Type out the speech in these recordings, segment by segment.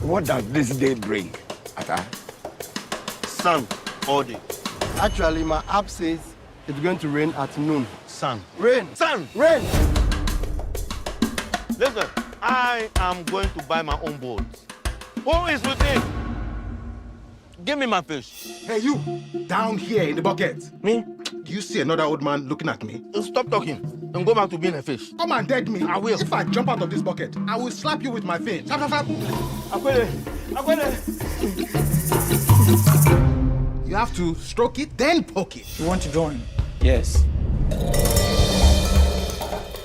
What does this day bring, Ata? Sun all day. Actually, my app says it's going to rain at noon. Sun. Rain! Sun! Rain! Listen, I am going to buy my own boat. Who is with me? Give me my fish. Hey, you, down here in the bucket. Me? Do you see another old man looking at me? Stop talking and go back to being a fish. Come and dead me. I will. If I jump out of this bucket, I will slap you with my fin. Slap, slap, slap. You have to stroke it, then poke it. You want to join? Yes.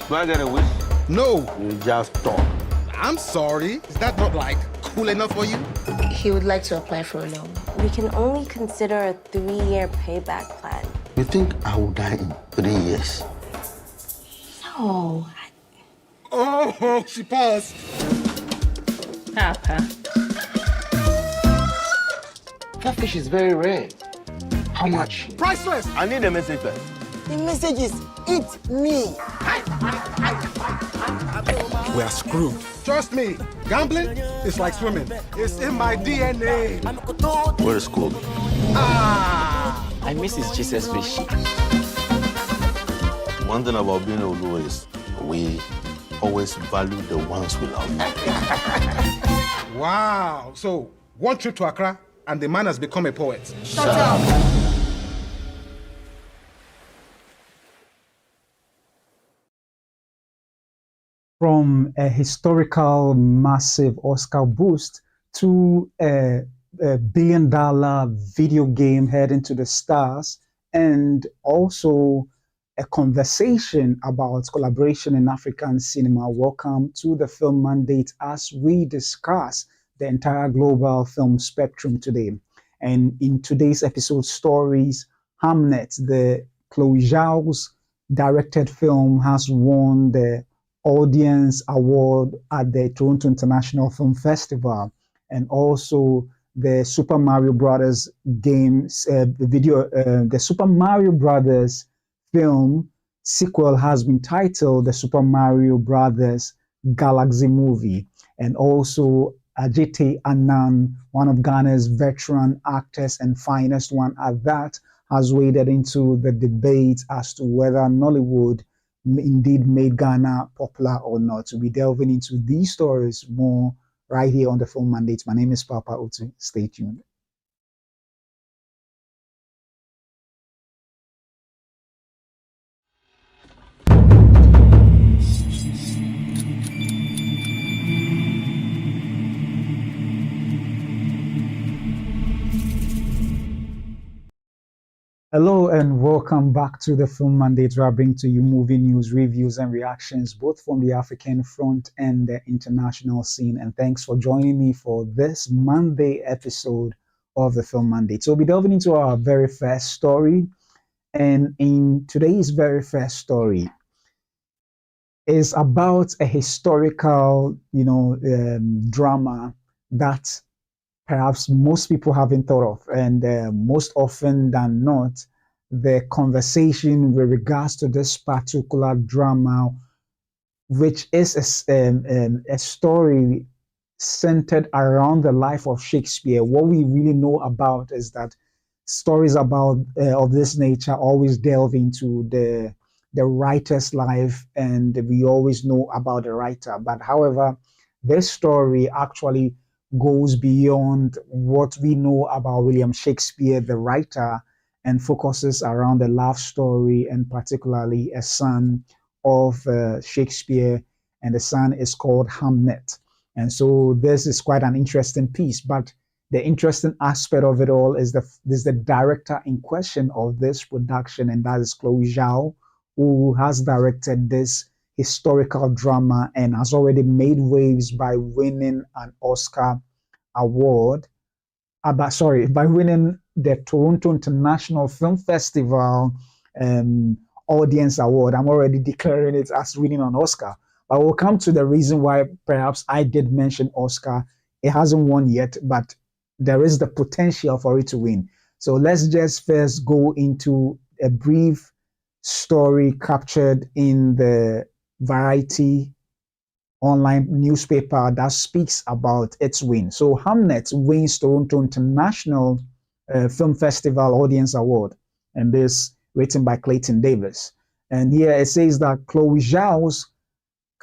Do I get a wish? No, You just talk. I'm sorry. Is that not like cool enough for you? He would like to apply for a loan. We can only consider a 3-year payback plan. You think I will die in 3 years? No. Oh, she paused. Papa. Catfish is very rare. How much? Priceless. I need a message first. The message is, eat me. We are screwed. Trust me, gambling is like swimming. It's in my DNA. Where is Chloé? I miss his Jesus fish. One thing about being Olu is we always value the ones we love. Wow. So, one trip to Accra, and the man has become a poet. Shut up! From a historical massive Oscar boost to a billion-dollar video game heading to the stars, and also a conversation about collaboration in African cinema. Welcome to the Film Mandate as we discuss the entire global film spectrum today. And in today's episode, Stories, Hamnet, the Chloé Zhao's directed film, has won the Audience Award at the Toronto International Film Festival, and also the Super Mario Brothers games, the Super Mario Brothers film sequel has been titled the Super Mario Brothers Galaxy Movie, and also Adjetey Anang, one of Ghana's veteran actors and finest one at that, has waded into the debate as to whether Nollywood indeed made Ghana popular or not. We'll be delving into these stories more right here on the Film Mandate. My name is Papa Otu. Stay tuned. Hello and welcome back to the Film Mandate, where I bring to you movie news, reviews, and reactions, both from the African front and the international scene. And thanks for joining me for this Monday episode of the Film Mandate. So we'll be delving into our very first story. And in today's very first story is about a historical, drama that perhaps most people haven't thought of, and most often than not, the conversation with regards to this particular drama, which is a story centered around the life of Shakespeare. What we really know about is that stories about of this nature always delve into the writer's life, and we always know about the writer. But however, this story actually goes beyond what we know about William Shakespeare, the writer, and focuses around the love story, and particularly a son of Shakespeare, and the son is called Hamnet. And so this is quite an interesting piece, but the interesting aspect of it all is the director in question of this production, and that is Chloé Zhao, who has directed this historical drama and has already made waves by winning an Oscar award, by winning the Toronto International Film Festival Audience Award. I'm already declaring it as winning an Oscar. But we'll come to the reason why perhaps I did mention Oscar. It hasn't won yet, but there is the potential for it to win. So let's just first go into a brief story captured in the Variety online newspaper that speaks about its win. So Hamnet wins Toronto International Film Festival Audience Award, and this written by Clayton Davis. And here it says that Chloé Zhao's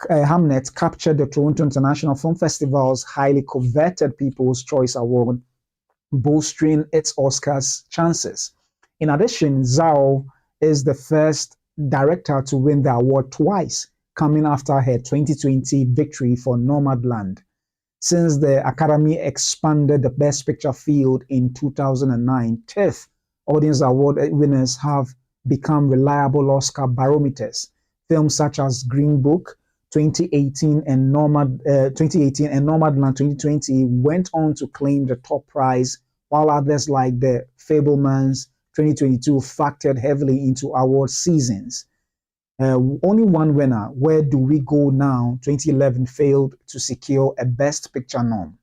Hamnet captured the Toronto International Film Festival's highly coveted People's Choice Award, bolstering its Oscars chances. In addition, Zhao is the first director to win the award twice, coming after her 2020 victory for Nomadland. Since the Academy expanded the Best Picture field in 2009, TIFF Audience Award winners have become reliable Oscar barometers. Films such as Green Book 2018 and Nomadland 2020 went on to claim the top prize, while others like The Fabelmans 2022 factored heavily into award seasons. Only one winner, Where Do We Go Now 2011, failed to secure a Best Picture nom.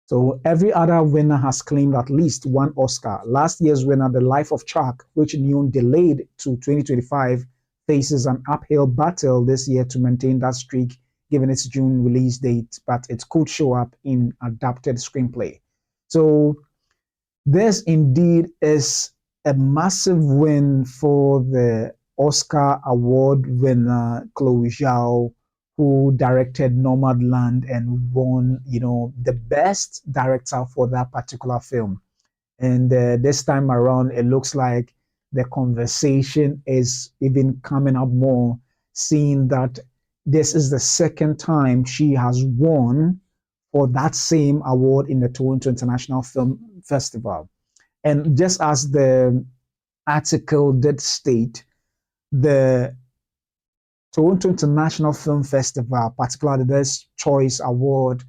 So every other winner has claimed at least one Oscar. Last year's winner, The Life of Chuck, which Neon delayed to 2025, faces an uphill battle this year to maintain that streak given its June release date, but it could show up in adapted screenplay. So this indeed is a massive win for the Oscar award winner Chloé Zhao, who directed Nomadland and won, the best director for that particular film. And this time around, it looks like the conversation is even coming up more, seeing that this is the second time she has won for that same award in the Toronto International Film Festival. And just as the article did state, the Toronto International Film Festival, particularly the Best Choice Award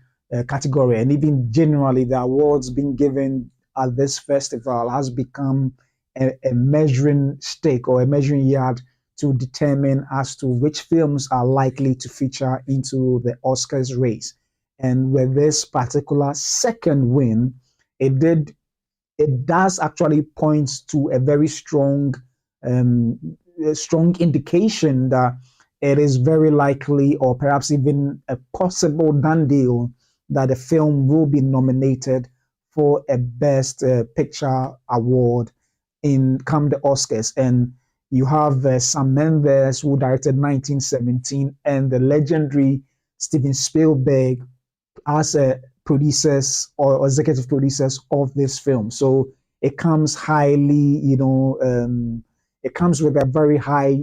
category, and even generally the awards being given at this festival, has become a measuring stick or a measuring yard to determine as to which films are likely to feature into the Oscars race. And with this particular second win, it does actually point to a very strong indication that it is very likely, or perhaps even a possible done deal, that the film will be nominated for a Best Picture award come the Oscars. And you have Sam Mendes, who directed 1917, and the legendary Steven Spielberg as producers or executive producers of this film. So it comes highly, it comes with a very high,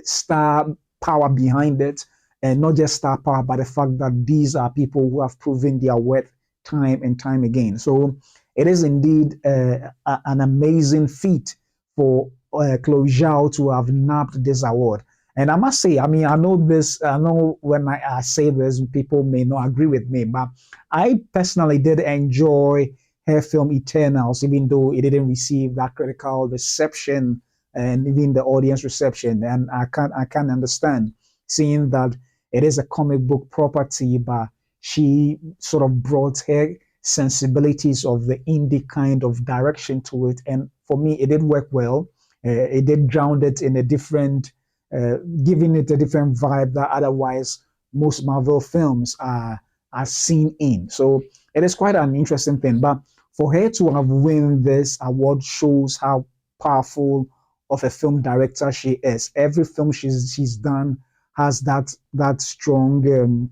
star power behind it, and not just star power, but the fact that these are people who have proven their worth time and time again. So it is indeed an amazing feat for Chloé Zhao to have nabbed this award. And I must say, I know when I say this, people may not agree with me, but I personally did enjoy her film Eternals, even though it didn't receive that critical reception and even the audience reception. And I can understand, seeing that it is a comic book property, but she sort of brought her sensibilities of the indie kind of direction to it. And for me, it did work well. It did ground it in a different, giving it a different vibe that otherwise most Marvel films are seen in. So it is quite an interesting thing. But for her to have won this award shows how powerful of a film director she is. Every film she's done has that strong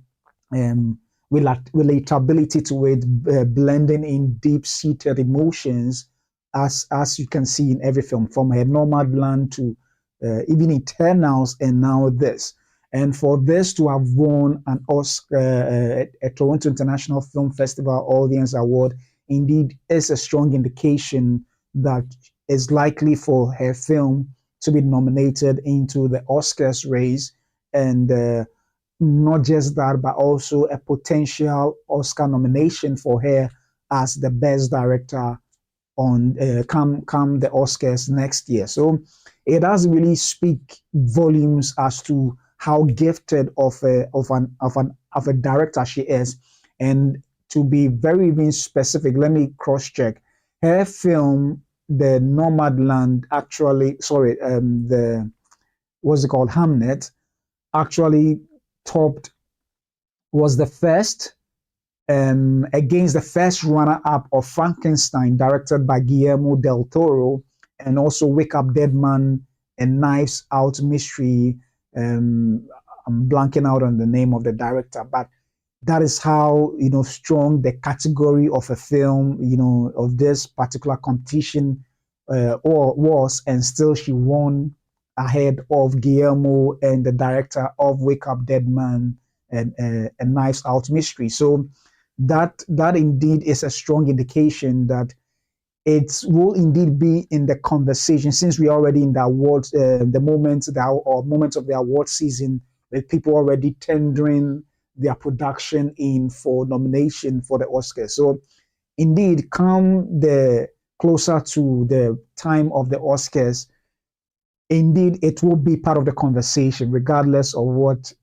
relatability to it, blending in deep-seated emotions, as you can see in every film, from her Nomadland to even Eternals, and now this. And for this to have won an Oscar, a Toronto International Film Festival Audience Award, indeed is a strong indication that it's likely for her film to be nominated into the Oscars race. And not just that, but also a potential Oscar nomination for her as the best director on come the Oscars next year. So it does really speak volumes as to how gifted of a director she is. And to be very even specific, let me cross-check. Her film, the Nomadland, what's it called, Hamnet, actually topped was the first against the first runner-up of Frankenstein, directed by Guillermo del Toro, and also Wake Up Dead Man and Knives Out Mystery. I'm blanking out on the name of the director, but that is how strong the category of a film of this particular competition or was, and still she won ahead of Guillermo and the director of Wake Up Dead Man and Knives Out Mystery. So that indeed is a strong indication that it will indeed be in the conversation, since we're already in the awards, the moments of the award season, with people already tendering their production in for nomination for the Oscars. So indeed, come the closer to the time of the Oscars, indeed it will be part of the conversation, regardless of what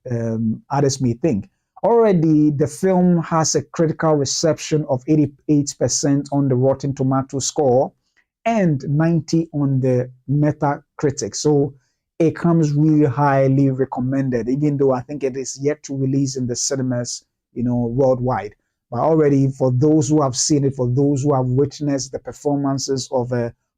others may think. Already, the film has a critical reception of 88% on the Rotten Tomato score and 90 on the Metacritic. So it comes really highly recommended, even though I think it is yet to release in the cinemas, worldwide. But already, for those who have seen it, for those who have witnessed the performances of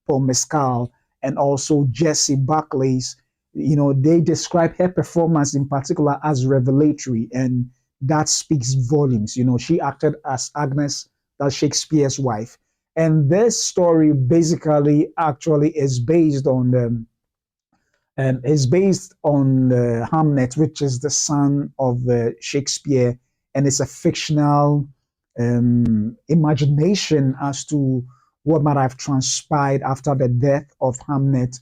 Paul Mescal and also Jessie Buckley's, they describe her performance in particular as revelatory, and that speaks volumes. She acted as Agnes, that's Shakespeare's wife. And this story basically actually is based on Hamnet, which is the son of Shakespeare, and it's a fictional imagination as to what might have transpired after the death of Hamnet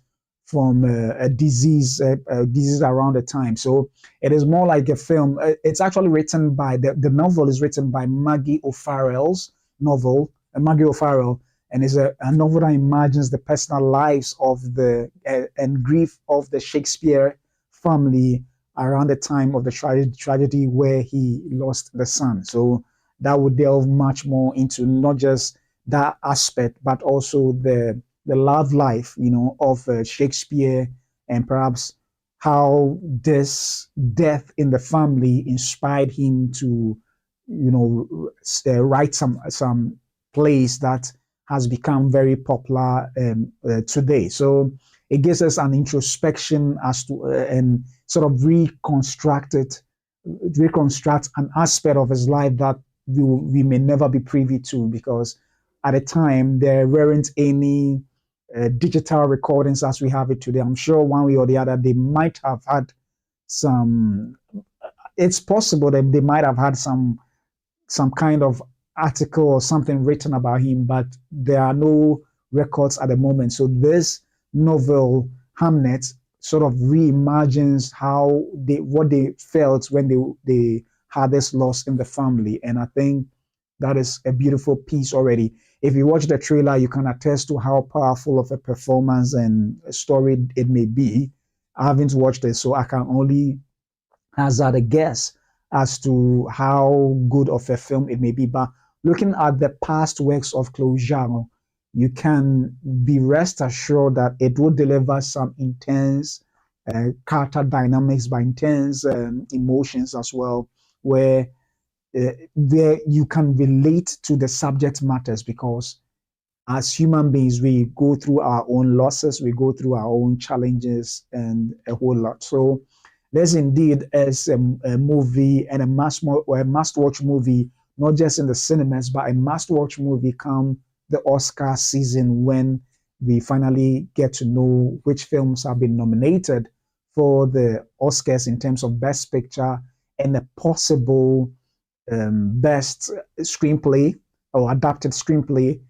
from a disease around the time. So it is more like a film. It's actually written by, the novel is written by Maggie O'Farrell's novel, Maggie O'Farrell, and it's a novel that imagines the personal lives of and grief of the Shakespeare family around the time of the tragedy where he lost the son. So that would delve much more into not just that aspect, but also the love life, of Shakespeare, and perhaps how this death in the family inspired him to, write some plays that has become very popular today. So it gives us an introspection as to and sort of reconstruct an aspect of his life that we may never be privy to, because at the time there weren't any digital recordings as we have it today. I'm sure one way or the other they might have had some. It's possible that they might have had some kind of article or something written about him, but there are no records at the moment. So this novel, Hamnet, sort of reimagines what they felt when they had this loss in the family, and I think that is a beautiful piece already. If you watch the trailer, you can attest to how powerful of a performance and a story it may be. I haven't watched it, so I can only hazard a guess as to how good of a film it may be. But looking at the past works of Chloé Zhao, you can be rest assured that it will deliver some intense character dynamics, by intense emotions as well, where there you can relate to the subject matters, because as human beings we go through our own losses, we go through our own challenges, and a whole lot. So this indeed is a movie and a must-watch movie, not just in the cinemas, but a must-watch movie come the Oscar season, when we finally get to know which films have been nominated for the Oscars in terms of Best Picture and a possible best screenplay or adapted screenplay,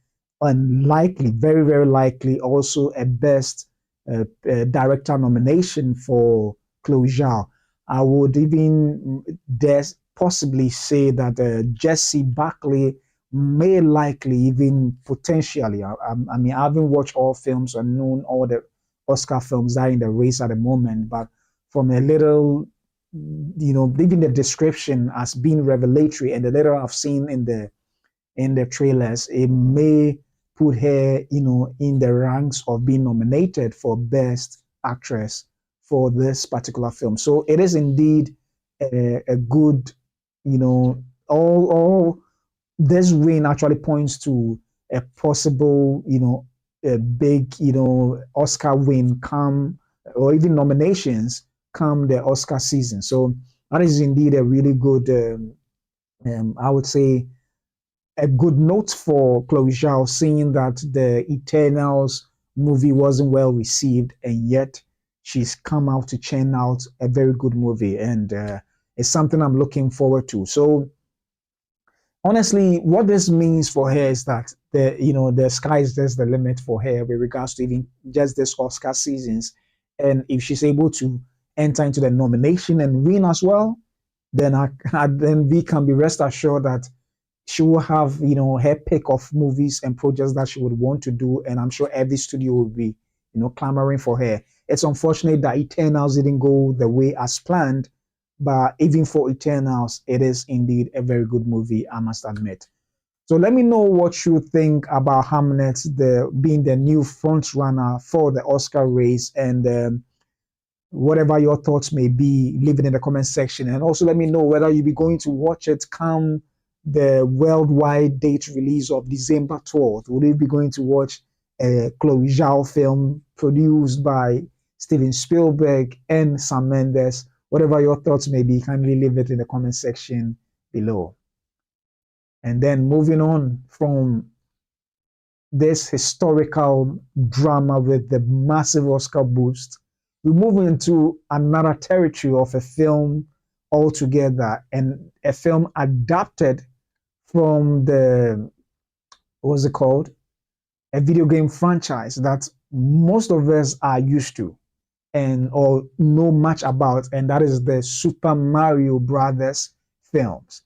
and likely, very, very likely, also a best director nomination for Chloé Zhao. I would even dare possibly say that Jessie Buckley may likely, even potentially, I mean, I haven't watched all films or known all the Oscar films that are in the race at the moment, but from a little, even the description as being revelatory and the little I've seen in the trailers, it may put her, in the ranks of being nominated for Best Actress for this particular film. So it is indeed a good, all this win actually points to a possible, a big, Oscar win come, or even nominations come the Oscar season. So that is indeed a really good, I would say, a good note for Chloé Zhao, seeing that the Eternals movie wasn't well received, and yet she's come out to churn out a very good movie, and it's something I'm looking forward to. So honestly, what this means for her is that the sky is just the limit for her with regards to even just this Oscar seasons, and if she's able to enter into the nomination and win as well, then then we can be rest assured that she will have her pick of movies and projects that she would want to do, and I'm sure every studio will be clamoring for her. It's unfortunate that Eternals didn't go the way as planned, but even for Eternals, it is indeed a very good movie, I must admit. So let me know what you think about Hamnet being the new front runner for the Oscar race, and whatever your thoughts may be, leave it in the comment section. And also let me know whether you'll be going to watch it come the worldwide date release of December 12th. Will you be going to watch a Chloé Zhao film produced by Steven Spielberg and Sam Mendes? Whatever your thoughts may be, kindly leave it in the comment section below. And then moving on from this historical drama with the massive Oscar boost, we move into another territory of a film altogether, and a film adapted from what's it called? A video game franchise that most of us are used to and or know much about, and that is the Super Mario Brothers films.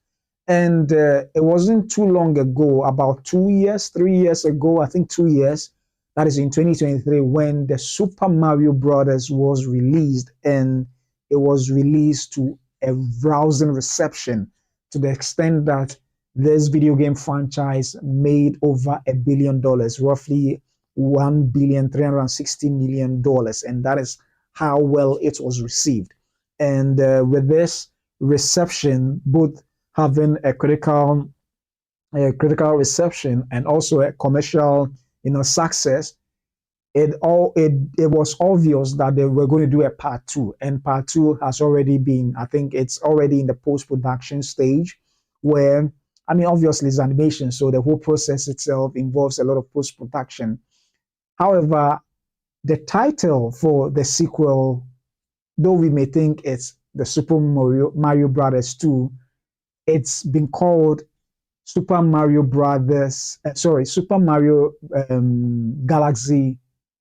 And it wasn't too long ago, about 3 years ago, I think 2 years, that is in 2023, when the Super Mario Brothers was released, and it was released to a rousing reception, to the extent that this video game franchise made over $1 billion, roughly $1,360,000,000, and that is how well it was received. And with this reception, both having a critical reception and also a commercial success, it was obvious that they were going to do a part 2, and part 2 has already been, I think it's already in the post-production stage, where obviously it's animation, so the whole process itself involves a lot of post-production. However, the title for the sequel, though we may think it's the Super Mario Brothers 2, it's been called Super Mario Galaxy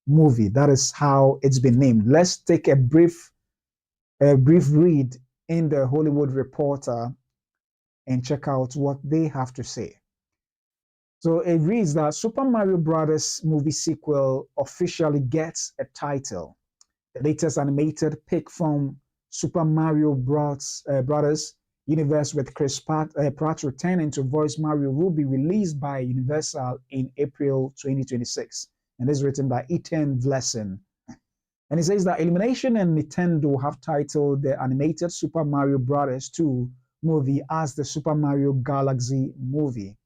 movie. That is how it's been named. Let's take a brief read in the Hollywood Reporter and check out what they have to say. So it reads that Super Mario Brothers movie sequel officially gets a title. The latest animated pick from Super Mario Brothers universe, with Chris Pratt returning to voice Mario, will be released by Universal in April 2026. And this is written by Ethan Vlessen. And it says that Illumination and Nintendo have titled the animated Super Mario Brothers 2 movie as the Super Mario Galaxy movie.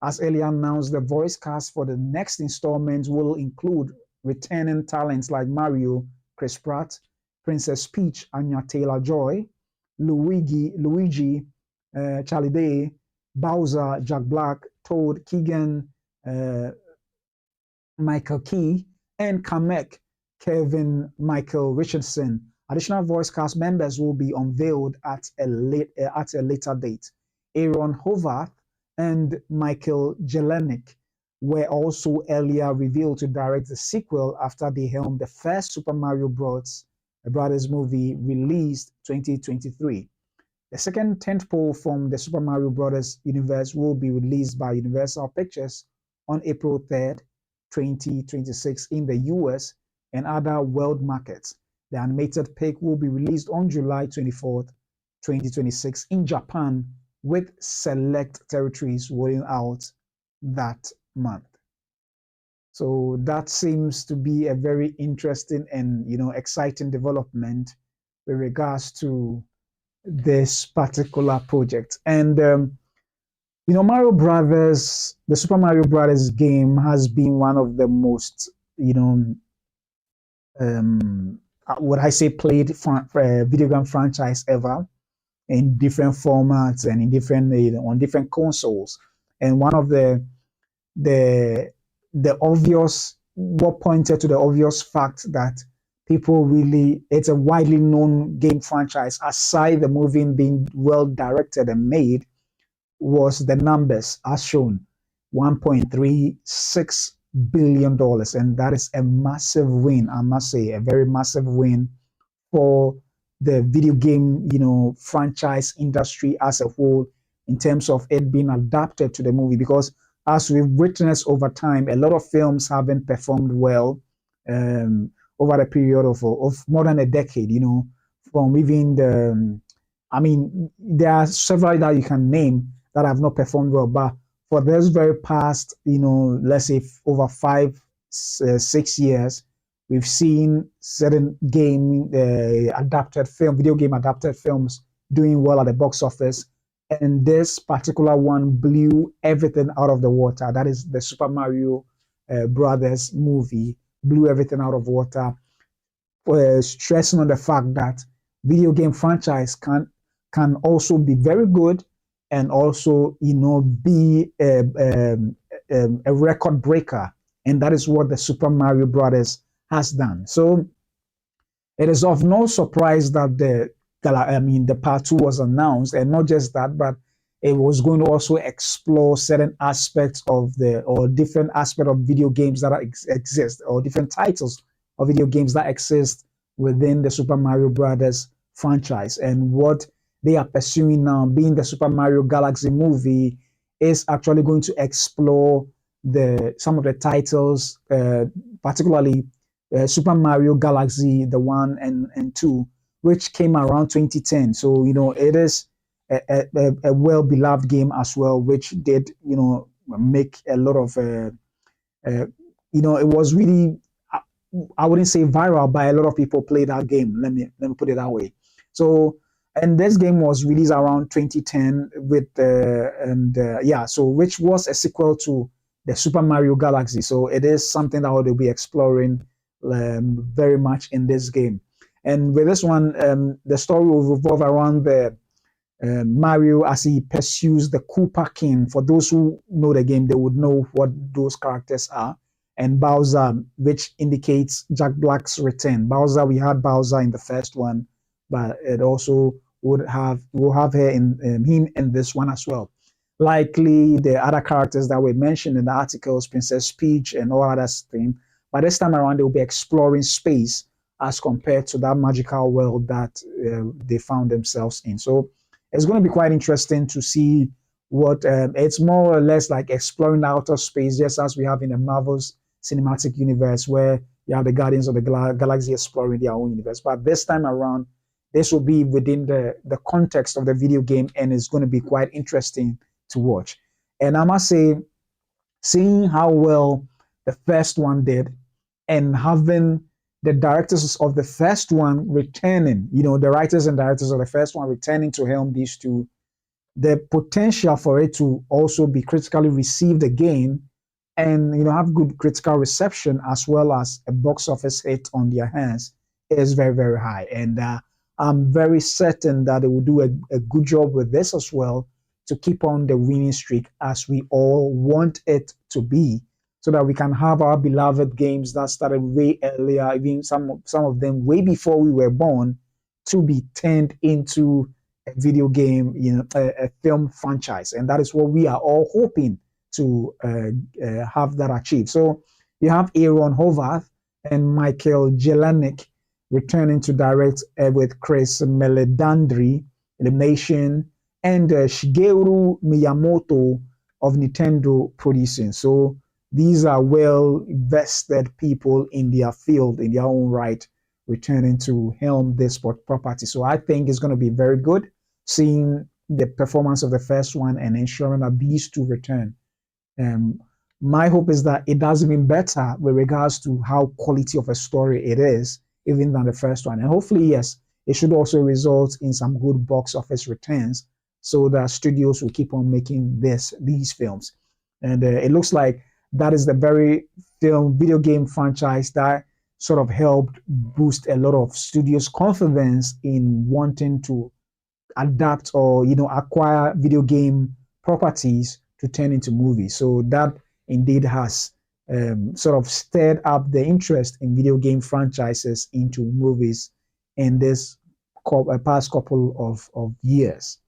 As earlier announced, the voice cast for the next installment will include returning talents like Mario, Chris Pratt, Princess Peach, Anya Taylor-Joy, Luigi, Charlie Day, Bowser, Jack Black, Toad, Keegan, Michael Key, and Kamek, Kevin Michael Richardson. Additional voice cast members will be unveiled at a later date. Aaron Horvath and Michael Jelenic were also earlier revealed to direct the sequel after they helmed the first Super Mario Brothers movie released 2023. The second tentpole from the Super Mario Brothers universe will be released by Universal Pictures on April 3rd, 2026 in the US and other world markets. The animated pick will be released on July 24th, 2026 in Japan, with select territories rolling out that month. So that seems to be a very interesting and exciting development with regards to this particular project. And Mario Brothers, the Super Mario Brothers game has been one of the most, what I say, played video game franchise ever, in different formats and in different on different consoles. And one of the obvious, what pointed to the obvious fact that it's a widely known game franchise, aside the movie being well directed and made, was the numbers as shown, $1.36 billion. And that is a massive win, I must say, a very massive win for the video game, franchise industry as a whole, in terms of it being adapted to the movie. Because as we've witnessed over time, a lot of films haven't performed well over the period of more than a decade, from even there are several that you can name that have not performed well, but for this very past, let's say over 5-6 years, we've seen certain video game adapted films doing well at the box office. And this particular one blew everything out of the water. That is the Super Mario Brothers movie, blew everything out of water, stressing on the fact that video game franchise can also be very good and also, be a record breaker. And that is what the Super Mario Brothers has done. So it is of no surprise that the part 2 was announced, and not just that, but it was going to also explore certain aspects different aspects of video games that exist, or different titles of video games that exist within the Super Mario Brothers franchise. And what they are pursuing now, being the Super Mario Galaxy movie, is actually going to explore some of the titles, particularly Super Mario Galaxy, the 1 and 2, which came around 2010. So, it is a well-beloved game as well, which did, make a lot of, it was really, I wouldn't say viral, but a lot of people played that game. Let me put it that way. So, and this game was released around 2010 which was a sequel to the Super Mario Galaxy. So it is something that we'll be exploring very much in this game. And with this one, the story will revolve around the Mario as he pursues the Koopa King. For those who know the game, they would know what those characters are. And Bowser, which indicates Jack Black's return. Bowser, we had Bowser in the first one, but it also will have him in this one as well. Likely the other characters that were mentioned in the articles, Princess Peach and all other things. But this time around, they will be exploring space as compared to that magical world that they found themselves in. So it's going to be quite interesting to see what it's more or less like exploring outer space, just as we have in the Marvel's cinematic universe, where you have the Guardians of the Galaxy exploring their own universe. But this time around, this will be within the context of the video game, and it's going to be quite interesting to watch. And I must say, seeing how well the first one did, and having the directors of the first one returning, the writers and directors of the first one returning to helm these two, the potential for it to also be critically received again and have good critical reception as well as a box office hit on their hands is very, very high. And I'm very certain that they will do a good job with this as well, to keep on the winning streak as we all want it to be, so that we can have our beloved games that started way earlier, even some of them way before we were born, to be turned into a video game, a film franchise. And that is what we are all hoping to have that achieved. So you have Aaron Horvath and Michael Jelenic returning to direct with Chris Meledandri, Illumination, and Shigeru Miyamoto of Nintendo producing. So these are well-vested people in their field, in their own right, returning to helm this property. So I think it's going to be very good, seeing the performance of the first one and ensuring that these two return. My hope is that it does even better with regards to how quality of a story it is, even than the first one. And hopefully, yes, it should also result in some good box office returns so that studios will keep on making these films. And it looks like that is the very video game franchise that sort of helped boost a lot of studios' confidence in wanting to adapt or acquire video game properties to turn into movies. So that indeed has sort of stirred up the interest in video game franchises into movies in this past couple of years.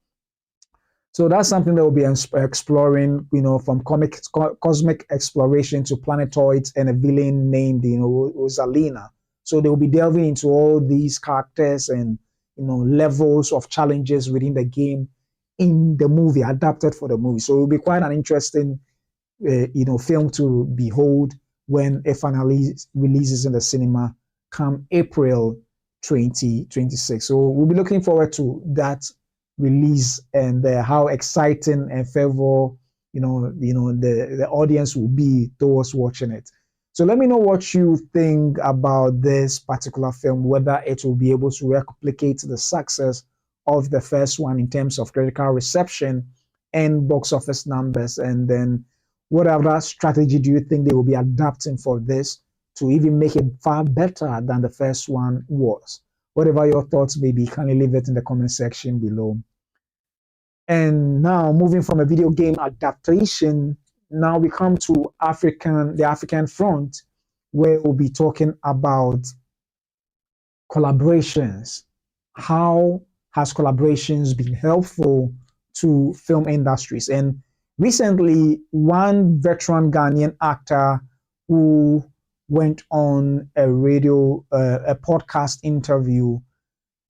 So that's something that we'll be exploring, from cosmic exploration to planetoids and a villain named, Rosalina. So they will be delving into all these characters and, levels of challenges within the game in the movie, adapted for the movie. So it will be quite an interesting, film to behold when it finally releases in the cinema come April 2026. So we'll be looking forward to that release and how exciting and favor the audience will be towards watching it. So let me know what you think about this particular film, whether it will be able to replicate the success of the first one in terms of critical reception and box office numbers, and then what other strategy do you think they will be adapting for this to even make it far better than the first one was? Whatever your thoughts may be, kindly leave it in the comment section below. And now, moving from a video game adaptation, now we come to the African front, where we'll be talking about collaborations. How has collaborations been helpful to film industries? And recently, one veteran Ghanaian actor who went on a podcast interview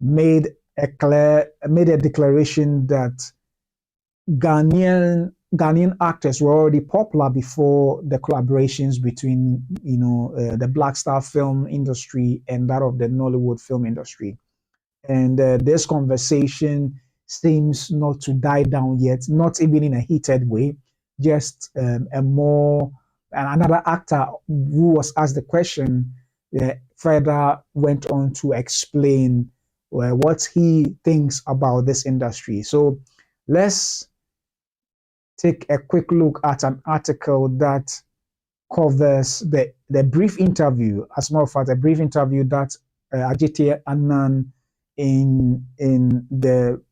made a declaration that Ghanaian actors were already popular before the collaborations between the Black Star film industry and that of the Nollywood film industry. And this conversation seems not to die down yet, not even in a heated way. Just another actor who was asked the question further went on to explain what he thinks about this industry. So let's take a quick look at an article that covers the brief interview, as a matter of fact, a brief interview that Adjetey Anang in the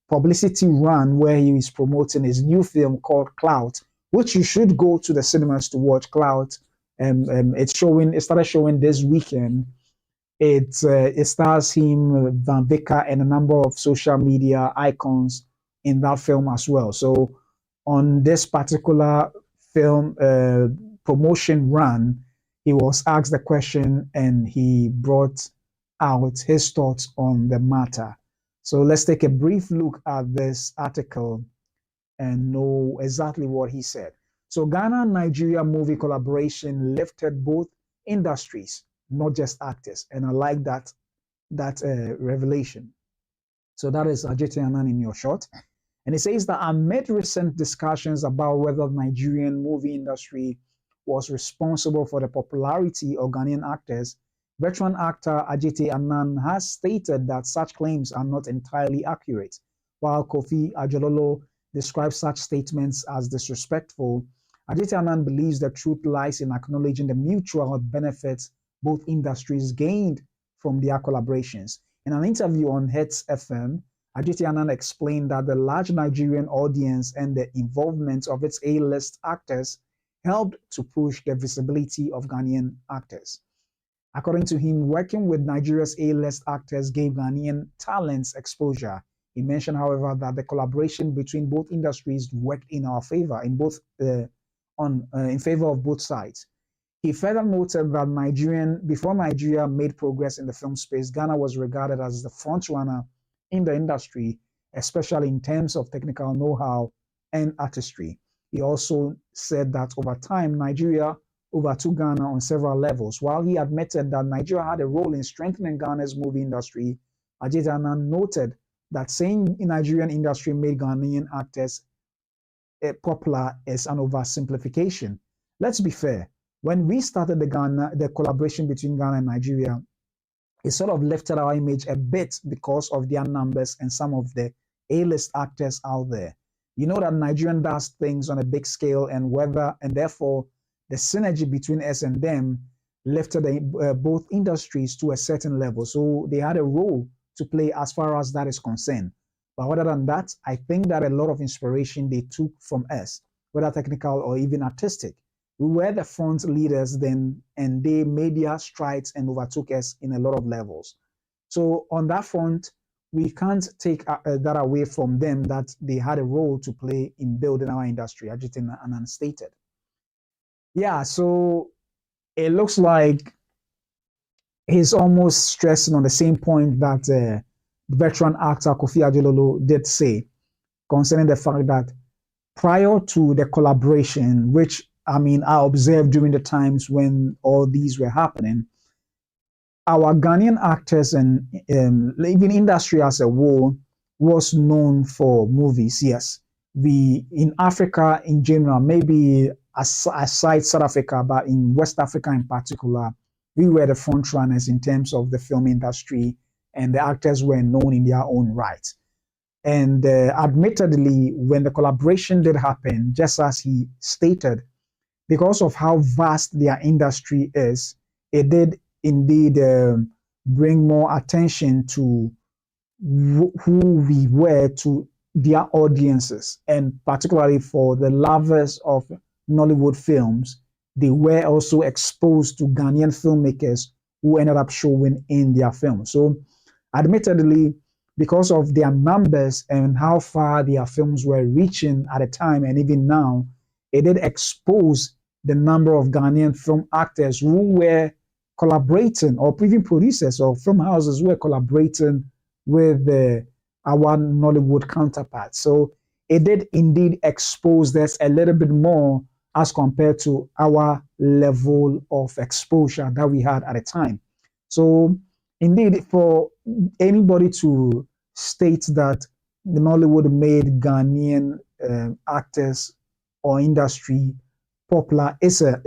publicity run where he is promoting his new film called Clout, which you should go to the cinemas to watch. Clout. It started showing this weekend. It stars him, Van Vicker, and a number of social media icons in that film as well. So on this particular film promotion run, he was asked the question and he brought out his thoughts on the matter. So let's take a brief look at this article and know exactly what he said. So Ghana-Nigeria movie collaboration lifted both industries, not just actors. And I like that revelation. So that is Adjetey Anang in your short. And it says that amid recent discussions about whether the Nigerian movie industry was responsible for the popularity of Ghanaian actors, veteran actor Adjetey Anang has stated that such claims are not entirely accurate. While Kofi Ajololo describes such statements as disrespectful, Adjetey Anang believes the truth lies in acknowledging the mutual benefits both industries gained from their collaborations. In an interview on Hits FM, Adjetey Anang explained that the large Nigerian audience and the involvement of its A-list actors helped to push the visibility of Ghanaian actors. According to him, working with Nigeria's A-list actors gave Ghanaian talents exposure. He mentioned, however, that the collaboration between both industries worked in our favor, in favor of both sides. He further noted that before Nigeria made progress in the film space, Ghana was regarded as the frontrunner in the industry, especially in terms of technical know-how and artistry. He also said that over time, Nigeria overtook Ghana on several levels. While he admitted that Nigeria had a role in strengthening Ghana's movie industry, Adjetey Anang noted that saying the Nigerian industry made Ghanaian actors popular is an oversimplification. Let's be fair. When we started the collaboration between Ghana and Nigeria, it sort of lifted our image a bit because of their numbers and some of the A-list actors out there. You know that Nigerian does things on a big scale, and therefore the synergy between us and them lifted both industries to a certain level. So they had a role to play as far as that is concerned. But other than that, I think that a lot of inspiration they took from us, whether technical or even artistic. We were the front leaders then, and they made their strides and overtook us in a lot of levels. So on that front, we can't take that away from them, that they had a role to play in building our industry, Adjetey and Anang stated. Yeah, so it looks like he's almost stressing on the same point that veteran actor Kofi Adjelolo did say concerning the fact that prior to the collaboration, which I observed during the times when all these were happening, our Ghanaian actors and even industry as a whole was known for movies. Yes, in Africa in general, maybe aside South Africa, but in West Africa in particular, we were the front runners in terms of the film industry, and the actors were known in their own right. And admittedly, when the collaboration did happen, just as he stated, because of how vast their industry is, it did indeed bring more attention to who we were to their audiences, and particularly for the lovers of Nollywood films. They were also exposed to Ghanaian filmmakers who ended up showing in their films. So admittedly, because of their numbers and how far their films were reaching at the time and even now, it did expose the number of Ghanaian film actors who were collaborating, or even producers or film houses who were collaborating with our Nollywood counterparts. So it did indeed expose this a little bit more as compared to our level of exposure that we had at the time. So indeed, for anybody to state that the Nollywood made Ghanaian actors or industry popular is an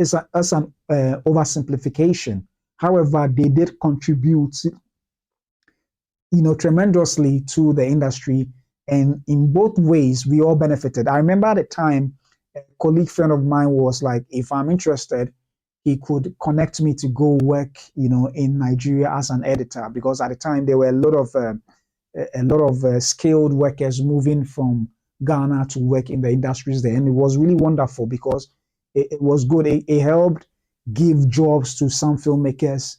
oversimplification. However, they did contribute, tremendously to the industry, and in both ways, we all benefited. I remember at the time, a colleague friend of mine was like, if I'm interested, he could connect me to go work, in Nigeria as an editor, because at the time there were a lot of skilled workers moving from Ghana to work in the industries there, and it was really wonderful because it was good. It helped give jobs to some filmmakers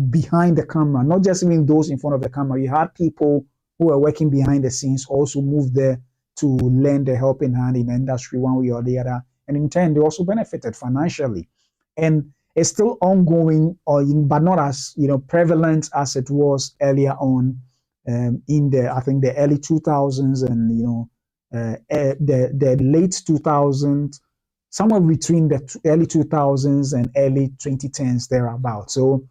behind the camera, not just even those in front of the camera. You had people who were working behind the scenes also moved there to lend a helping hand in the industry one way or the other, and in turn they also benefited financially. And it's still ongoing, but not as prevalent as it was earlier on in the early 2000s and the late 2000s, somewhere between the early 2000s and early 2010s thereabout. So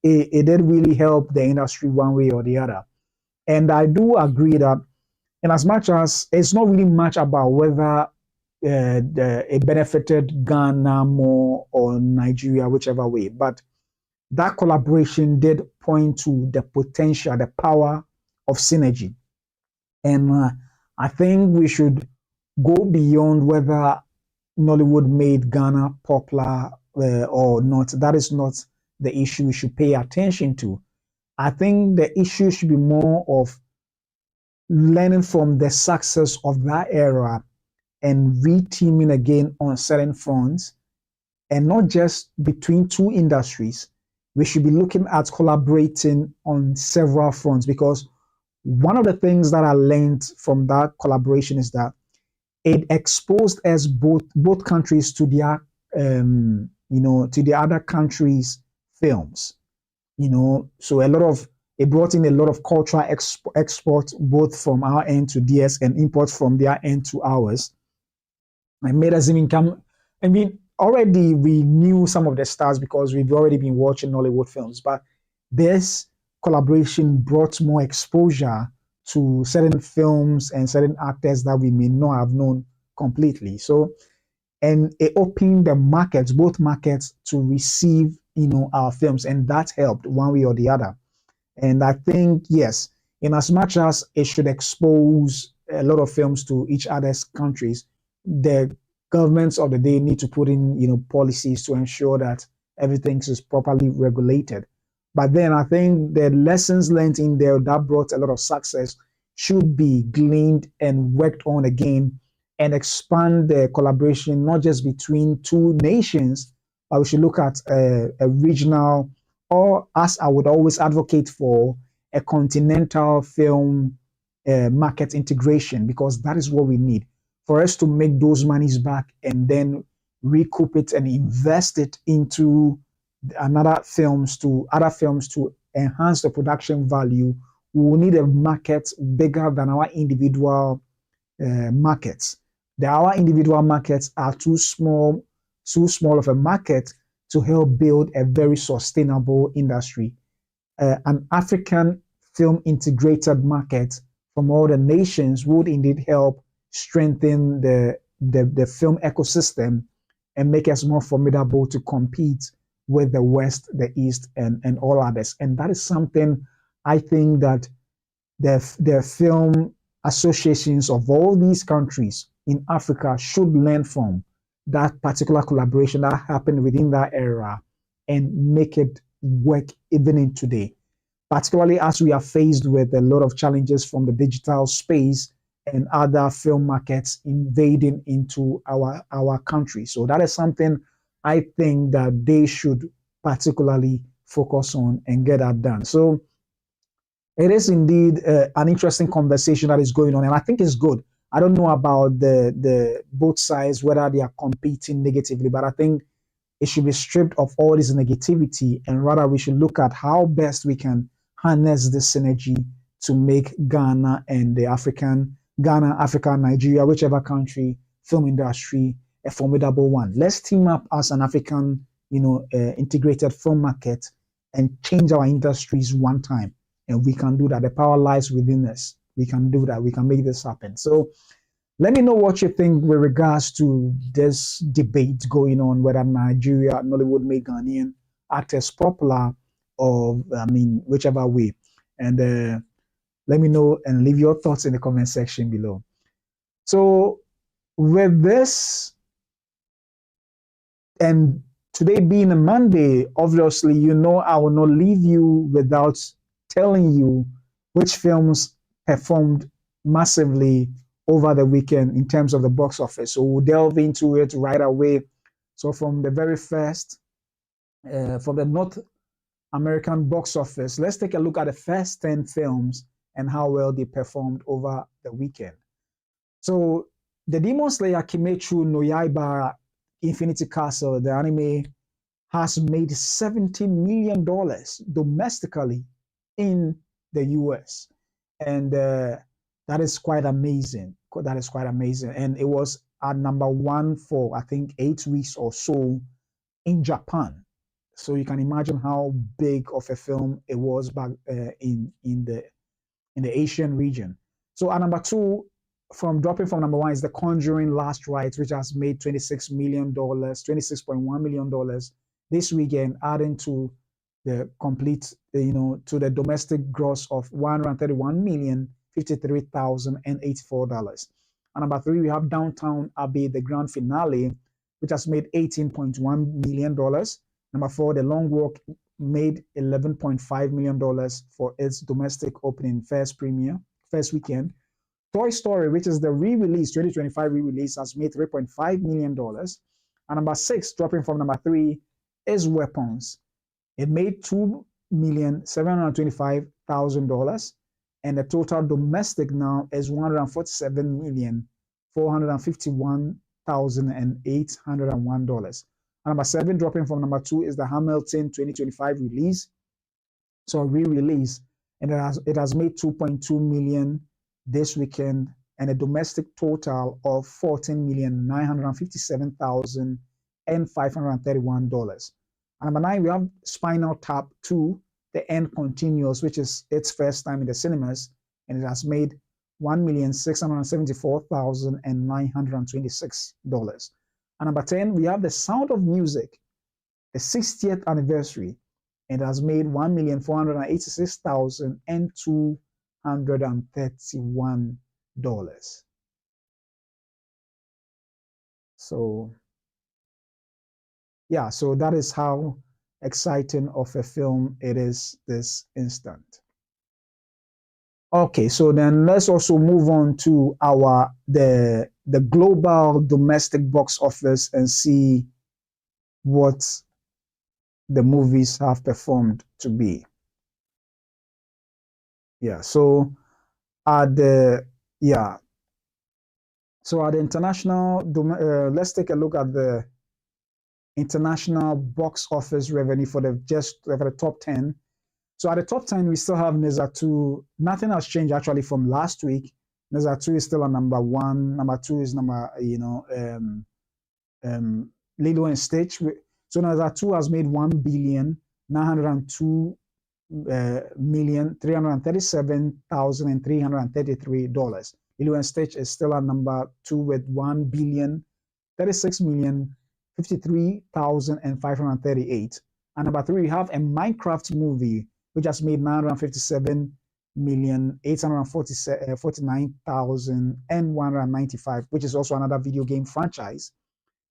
it did really help the industry one way or the other. And I do agree that, in as much as it's not really much about whether it benefited Ghana more or Nigeria, whichever way, but that collaboration did point to the potential, the power of synergy. And I think we should go beyond whether Nollywood made Ghana popular or not. That is not the issue we should pay attention to. I think the issue should be more of learning from the success of that era and re-teaming again on certain fronts, and not just between two industries. We should be looking at collaborating on several fronts, because one of the things that I learned from that collaboration is that it exposed us both countries to their to the other countries' films. So it brought in a lot of cultural export both from our end to theirs and import from their end to ours. And made us even come. Already we knew some of the stars because we've already been watching Nollywood films, but this collaboration brought more exposure to certain films and certain actors that we may not have known completely. So, and it opened the markets, both markets, to receive, our films, and that helped one way or the other. And I think, yes, in as much as it should expose a lot of films to each other's countries, the governments of the day need to put in, policies to ensure that everything is properly regulated. But then I think the lessons learned in there that brought a lot of success should be gleaned and worked on again and expand the collaboration, not just between two nations, but we should look at a regional, or as I would always advocate for, a continental film market integration, because that is what we need for us to make those monies back and then recoup it and invest it into other films to enhance the production value. We will need a market bigger than our individual markets. Our individual markets are too small of a market to help build a very sustainable industry. An African film integrated market from all the nations would indeed help strengthen the film ecosystem and make us more formidable to compete with the West, the East, and all others. And that is something I think that the film associations of all these countries in Africa should learn from, that particular collaboration that happened within that era, and make it work even in today, particularly as we are faced with a lot of challenges from the digital space and other film markets invading into our country. So that is something I think that they should particularly focus on and get that done. So it is indeed an interesting conversation that is going on, and I think it's good. I don't know about the both sides, whether they are competing negatively, but I think it should be stripped of all this negativity, and rather we should look at how best we can harness this synergy to make Ghana, Africa, Nigeria, whichever country, film industry, a formidable one. Let's team up as an African, integrated film market and change our industries one time. And we can do that. The power lies within us. We can do that. We can make this happen. So let me know what you think with regards to this debate going on, whether Nigeria, Nollywood made Ghanaian actors popular, or, whichever way. And let me know and leave your thoughts in the comment section below. So with this, and today being a Monday, obviously, I will not leave you without telling you which films performed massively over the weekend in terms of the box office. So we'll delve into it right away. So from the very first, from the North American box office, let's take a look at the first 10 films and how well they performed over the weekend. So the Demon Slayer Kimetsu no Yaiba Infinity Castle, the anime, has made $70 million domestically in the US. And that is quite amazing. That is quite amazing. And it was at number one for, I think, 8 weeks or so in Japan. So you can imagine how big of a film it was back in the Asian region. So at number two, dropping from number one, is The Conjuring Last Rites, which has made $26 million, $26.1 million this weekend, adding to the complete, to the domestic gross of $131,053,084. And number three, we have Downtown Abbey, the grand finale, which has made $18.1 million. Number four, The Long Walk made $11.5 million for its domestic opening first weekend. Toy Story, which is the re-release, 2025 re-release, has made $3.5 million. And number six, dropping from number three, is Weapons. It made $2,725,000, and the total domestic now is $147,451,801. Number seven, dropping from number two, is the Hamilton 2025 release, so re-release, and it has made $2.2 million this weekend, and a domestic total of $14,957,531. Number nine, we have Spinal Tap 2, The End Continues, which is its first time in the cinemas, and it has made $1,674,926. And number 10, we have The Sound of Music, the 60th anniversary. It has made $1,486,231. So yeah, so that is how exciting of a film it is this instant. Okay, so then let's also move on to the global domestic box office and see what the movies have performed to be. Yeah, so at the international, let's take a look at the international box office revenue for the top 10. So at the top 10, we still have Neza 2. Nothing has changed actually from last week. Neza 2 is still on number 1. Number 2 is Lilo and Stitch. So Neza 2 has made $1,902,337,333. Lilo and Stitch is still at number 2 with $1,036,053,538. And number 3, we have a Minecraft movie, which has made $957,849,195, which is also another video game franchise.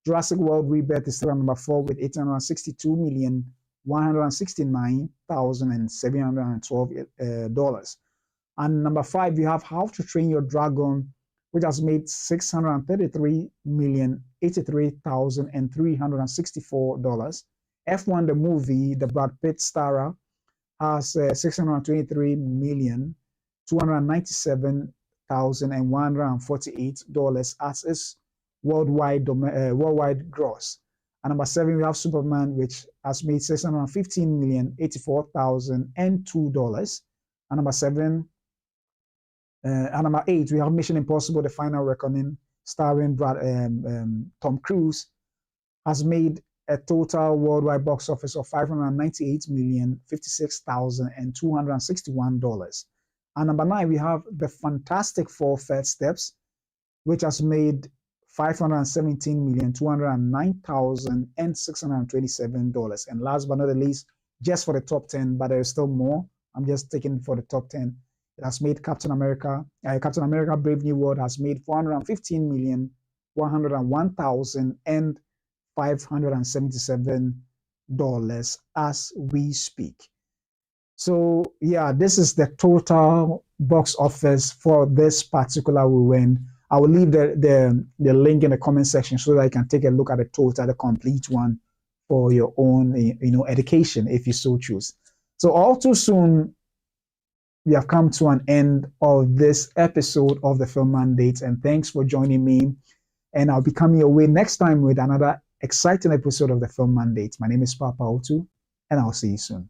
Jurassic World Rebirth is still at number 4 with $862,169,712. And number 5, you have How to Train Your Dragon, which has made $633,083,364. F1 the movie, the Brad Pitt starrer, has $623,297,148 as its worldwide gross. And number 7, we have Superman, which has made $615,084,002. And number 8, we have Mission Impossible: The Final Reckoning, starring Tom Cruise, has made a total worldwide box office of $598,056,261. And number 9, we have The Fantastic Four: First Steps, which has made $517,209,627. And last but not the least, just for the top 10, but there is still more. I'm just taking for the top 10. It has made Captain America Brave New World has made $415,101,577 as we speak. So yeah, this is the total box office for this particular weekend. I will leave the link in the comment section so that you can take a look at the total, the complete one, for your own education if you so choose. So all too soon, we have come to an end of this episode of the Film Mandate, and thanks for joining me. And I'll be coming your way next time with another exciting episode of the Film Mandate. My name is Papa Otu, and I'll see you soon.